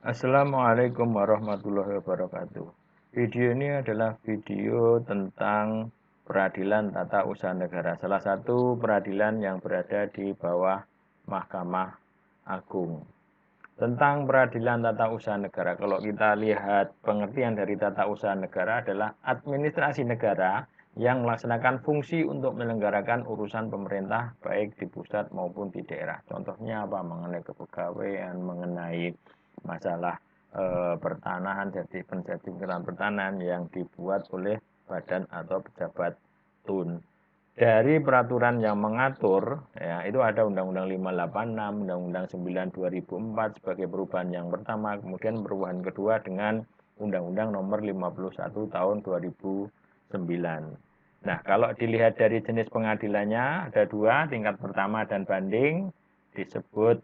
Assalamualaikum warahmatullahi wabarakatuh. Video ini adalah video tentang peradilan tata usaha negara, salah satu peradilan yang berada di bawah Mahkamah Agung. Tentang peradilan tata usaha negara, kalau kita lihat pengertian dari tata usaha negara adalah administrasi negara yang melaksanakan fungsi untuk menyelenggarakan urusan pemerintah baik di pusat maupun di daerah. Contohnya apa? Mengenai kepegawaian, mengenai masalah pertanahan, sertifikat pertanahan yang dibuat oleh badan atau pejabat TUN. Dari peraturan yang mengatur, ya, itu ada Undang-Undang 586, Undang-Undang 9 2004 sebagai perubahan yang pertama, kemudian perubahan kedua dengan Undang-Undang nomor 51 tahun 2009. Nah, kalau dilihat dari jenis pengadilannya, ada dua, tingkat pertama dan banding, disebut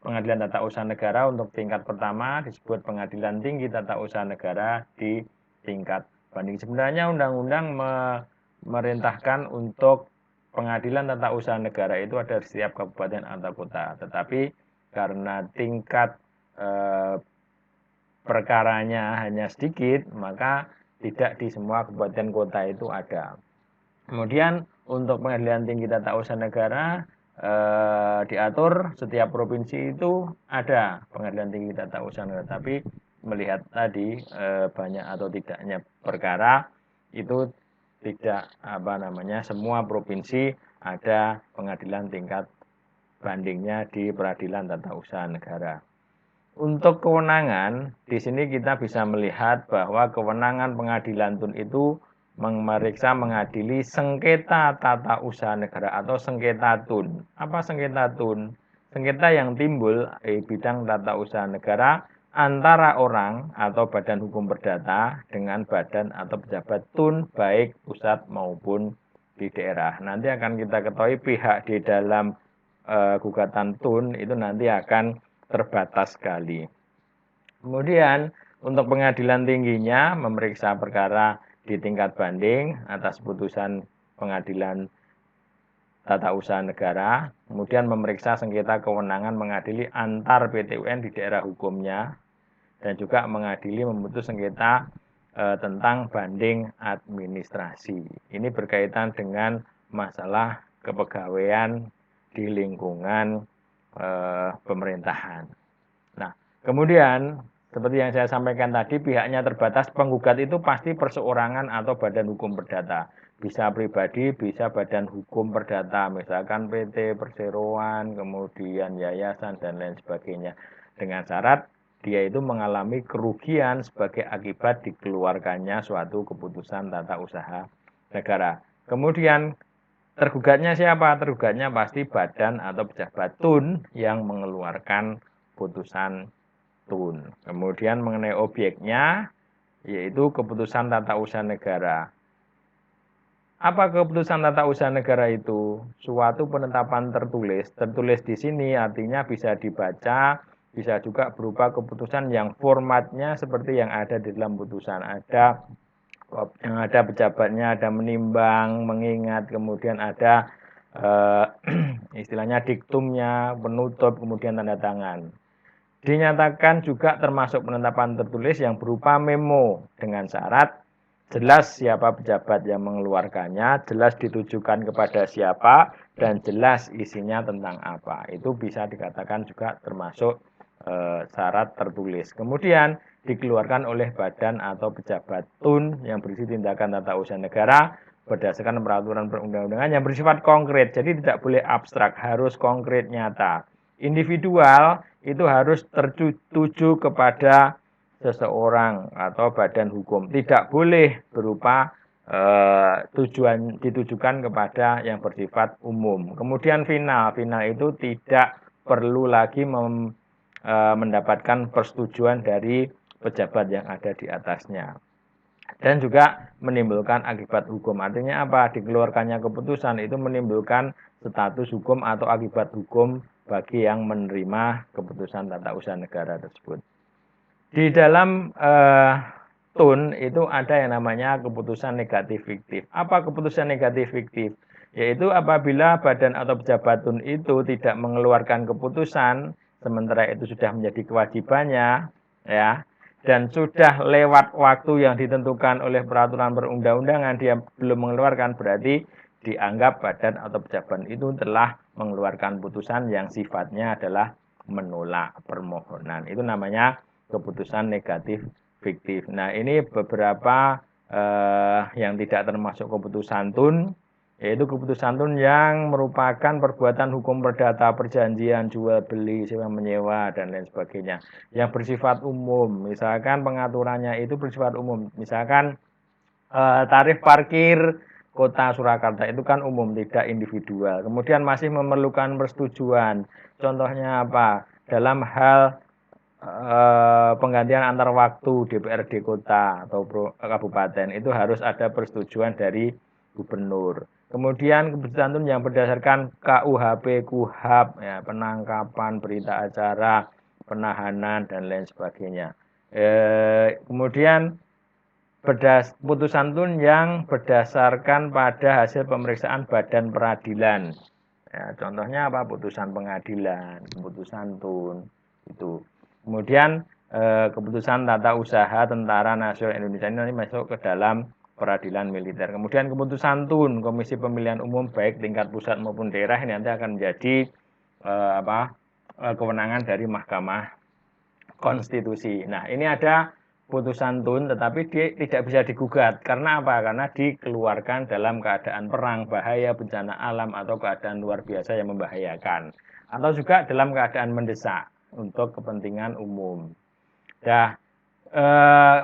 Pengadilan Tata Usaha Negara untuk tingkat pertama, disebut Pengadilan Tinggi Tata Usaha Negara di tingkat banding. Sebenarnya undang-undang memerintahkan untuk Pengadilan Tata Usaha Negara itu ada di setiap kabupaten atau kota, tetapi karena tingkat perkaranya hanya sedikit, maka tidak di semua kabupaten kota itu ada. Kemudian untuk Pengadilan Tinggi Tata Usaha Negara diatur setiap provinsi itu ada Pengadilan Tinggi Tata Usaha Negara, tapi melihat tadi banyak atau tidaknya perkara itu tidak semua provinsi ada pengadilan tingkat bandingnya di Peradilan Tata Usaha Negara. Untuk kewenangan, di sini kita bisa melihat bahwa kewenangan pengadilan TUN itu memeriksa mengadili sengketa tata usaha negara atau sengketa TUN. Apa sengketa TUN? Sengketa yang timbul di bidang tata usaha negara antara orang atau badan hukum perdata dengan badan atau pejabat TUN baik pusat maupun di daerah. Nanti akan kita ketahui pihak di dalam gugatan TUN itu nanti akan terbatas sekali. Kemudian untuk pengadilan tingginya memeriksa perkara di tingkat banding atas putusan pengadilan tata usaha negara, kemudian memeriksa sengketa kewenangan mengadili antar PT-UN di daerah hukumnya, dan juga mengadili memutus sengketa tentang banding administrasi. Ini berkaitan dengan masalah kepegawaian di lingkungan pemerintahan. Nah, kemudian seperti yang saya sampaikan tadi, pihaknya terbatas, penggugat itu pasti perseorangan atau badan hukum perdata. Bisa pribadi, bisa badan hukum perdata, misalkan PT, perseroan, kemudian yayasan, dan lain sebagainya. Dengan syarat dia itu mengalami kerugian sebagai akibat dikeluarkannya suatu keputusan tata usaha negara. Kemudian tergugatnya siapa? Tergugatnya pasti badan atau pejabat TUN yang mengeluarkan putusan TUN. Kemudian mengenai objeknya, yaitu keputusan tata usaha negara. Apa keputusan tata usaha negara itu? Suatu penetapan tertulis. Tertulis di sini artinya bisa dibaca, bisa juga berupa keputusan yang formatnya seperti yang ada di dalam putusan. Yang ada pejabatnya, ada menimbang, mengingat, kemudian ada istilahnya diktumnya, penutup, kemudian tanda tangan. Dinyatakan juga termasuk penetapan tertulis yang berupa memo dengan syarat jelas siapa pejabat yang mengeluarkannya, jelas ditujukan kepada siapa, dan jelas isinya tentang apa. Itu bisa dikatakan juga termasuk syarat tertulis. Kemudian dikeluarkan oleh badan atau pejabat TUN yang berisi tindakan tata usaha negara berdasarkan peraturan perundang-undangan yang bersifat konkret. Jadi tidak boleh abstrak, harus konkret nyata. Individual itu harus tertuju kepada seseorang atau badan hukum. Tidak boleh berupa tujuan ditujukan kepada yang bersifat umum. Kemudian final itu tidak perlu lagi mendapatkan persetujuan dari pejabat yang ada di atasnya. Dan juga menimbulkan akibat hukum. Artinya apa? Dikeluarkannya keputusan itu menimbulkan status hukum atau akibat hukum bagi yang menerima keputusan tata usaha negara tersebut. Di dalam TUN itu ada yang namanya keputusan negatif fiktif. Apa keputusan negatif fiktif? Yaitu apabila badan atau pejabat TUN itu tidak mengeluarkan keputusan sementara itu sudah menjadi kewajibannya, ya, dan sudah lewat waktu yang ditentukan oleh peraturan perundang-undangan, dia belum mengeluarkan, berarti dianggap badan atau pejabat itu telah mengeluarkan putusan yang sifatnya adalah menolak permohonan. Itu namanya keputusan negatif fiktif. Nah, ini beberapa yang tidak termasuk keputusan tun, yaitu keputusan tun yang merupakan perbuatan hukum perdata, perjanjian jual beli, sewa menyewa, dan lain sebagainya, yang bersifat umum. Misalkan pengaturannya itu bersifat umum, misalkan tarif parkir Kota Surakarta itu kan umum, tidak individual. Kemudian masih memerlukan persetujuan. Contohnya apa? Dalam hal penggantian antar waktu DPRD kota atau kabupaten itu harus ada persetujuan dari gubernur. Kemudian keputusan tun yang berdasarkan KUHP, KUHAP, ya, penangkapan, berita acara, penahanan, dan lain sebagainya. Kemudian putusan tun yang berdasarkan pada hasil pemeriksaan badan peradilan. Ya, contohnya apa? Putusan pengadilan, keputusan tun itu. Kemudian keputusan tata usaha Tentara Nasional Indonesia ini nanti masuk ke dalam peradilan militer. Kemudian keputusan tun Komisi Pemilihan Umum baik tingkat pusat maupun daerah ini nanti akan menjadi kewenangan dari Mahkamah Konstitusi. Nah, ini ada putusan tun tetapi dia tidak bisa digugat. Karena apa? Karena dikeluarkan dalam keadaan perang, bahaya, bencana alam, atau keadaan luar biasa yang membahayakan. Atau juga dalam keadaan mendesak untuk kepentingan umum. Nah,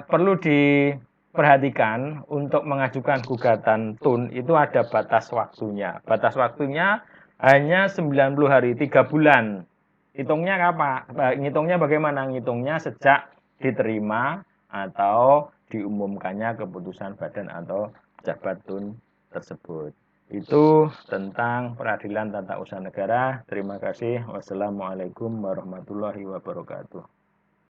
perlu diperhatikan untuk mengajukan gugatan tun itu ada batas waktunya. Batas waktunya hanya 90 hari, 3 bulan. Hitungnya kapan? Ngitungnya bagaimana? Ngitungnya sejak diterima atau diumumkannya keputusan badan atau pejabat tun tersebut. Itu tentang peradilan tata usaha negara. Terima kasih. Wassalamualaikum warahmatullahi wabarakatuh.